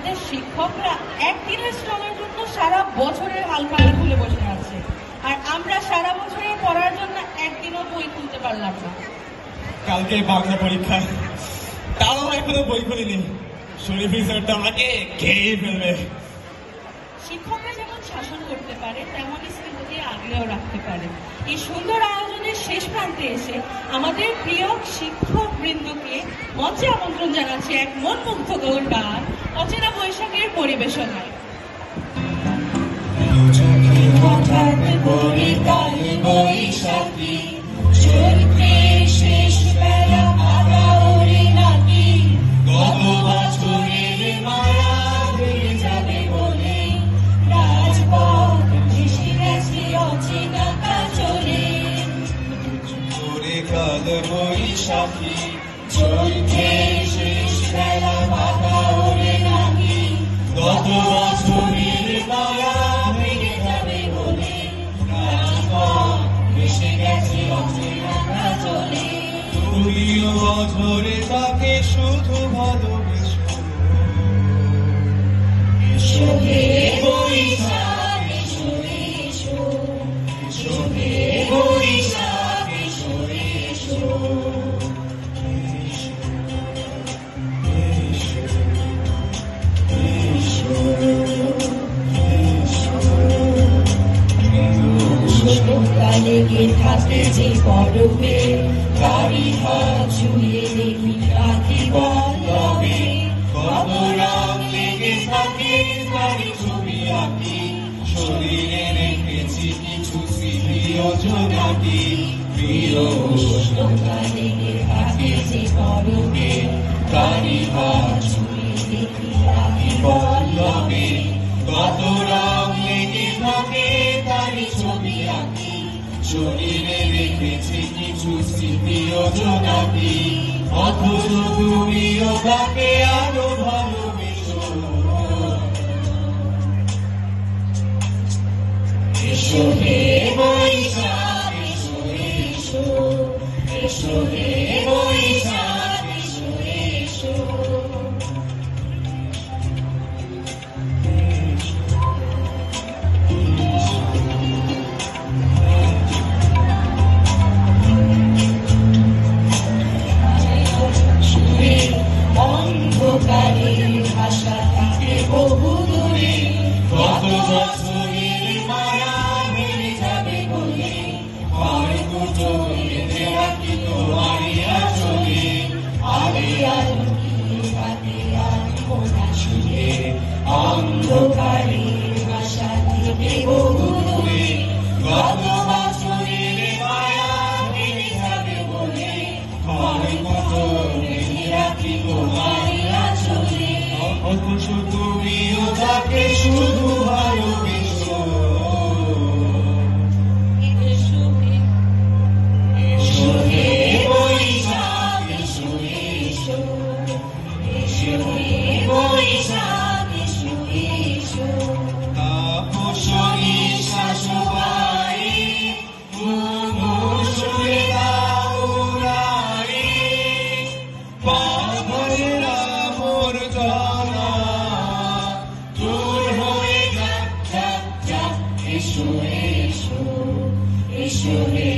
আমাদের শিক্ষকরা একদিনের স্টলের জন্য সারা বছরের হালখাতা খুলে বসে আছে, আর আমরা সারা বছরে পড়ার জন্য একদিনও বই খুলতে পারলাম না। কালকে বাংলা পরীক্ষা, তাও এখনো বই খুলিনি। শরীফ স্যারটা আমাকে খেয়ে ফেলবে। শিক্ষকরা যেমন শাসন করতে পারে, তেমনই স্মৃতিকে আগলেও রাখতে পারে। এই সুন্দর আয়োজনের শেষ প্রান্তে এসে আমাদের প্রিয় শিক্ষক বৃন্দকে মঞ্চে আমন্ত্রণ জানাচ্ছে এক মন মুগ্ধকর গান অচেনা বৈশাখের পরিবেশনায়। হঠাৎ করে কাল বৈশাখী, চলতে শেষ বেলা বাধা ওরে নাকি, গত বছরের মায়া ভুলে যাবে বলে রাজপথ ভেসে গেছে অচেনা কাজলে। করে কাল বৈশাখী, চলতে শেষ বেলা বাধা ওরে নাকি, গত বছরের মায়া ভেঙে যাবে বলে রাজপথ ভেসে গেছে অচেনা কাজলে। তুমিও বছরে তাকে শুধু ভালোবেসো। এসো হে বৈশাখ, এসো এসো, এসো হে বৈশাখ, এসো এসো। লেগে থাকে যে পরবে, গাড়ি হাত ছুঁয়ে দেখি রাখি পল্লবে, কত রং লেগে থাকে গাড়ি ছবি আঁকি, শরীরে রেখেছি কিছু স্মৃতি অজনাকি। প্রিয় উষ্ণতা লেগে থাকে যে পরবে, গাড়ি হাত ছুঁয়ে দেখি রাখি পল্লবে, কত রং লেগে থাকে তারি ছবি আঁকি, শরীরে রেখেছি কিছু স্মৃতি অজনাকি। অথচ তুমিও তাকে আরো ভালোবেসো। এসো হে বৈশাখ, এসো এসো, এসো হে বৈশাখ, এসো এসো। অন্ধকারের ভাষা থাকে বহু দূরে, কত বছরের মায়া ভেঙে যাবে বলে হয়তো বেঁধে রাখি তোমারই আঁচলে। আলে আলোকিয়ে থাকে আত্মনা শুয়ে, অন্ধকারের ভাষা থেকে বহু দূরে, কত বছরের মায়া ভেঙে যাবে বলে হয়তো বেঁধে রাখি তোমারই আঁচলে। অথচ তুমিও তাকে শুধু ভালোবেসো। এসো হে বৈশাখ, এসো এসো, এসো হে বৈশাখ, এসো এসো। তাপস নিঃশ্বাস পাই, সুরে দাও উড়াই, পাগলেরা মোর জানা দূর হয়ে যাক যাক যাক। এসো এসো, এসো হে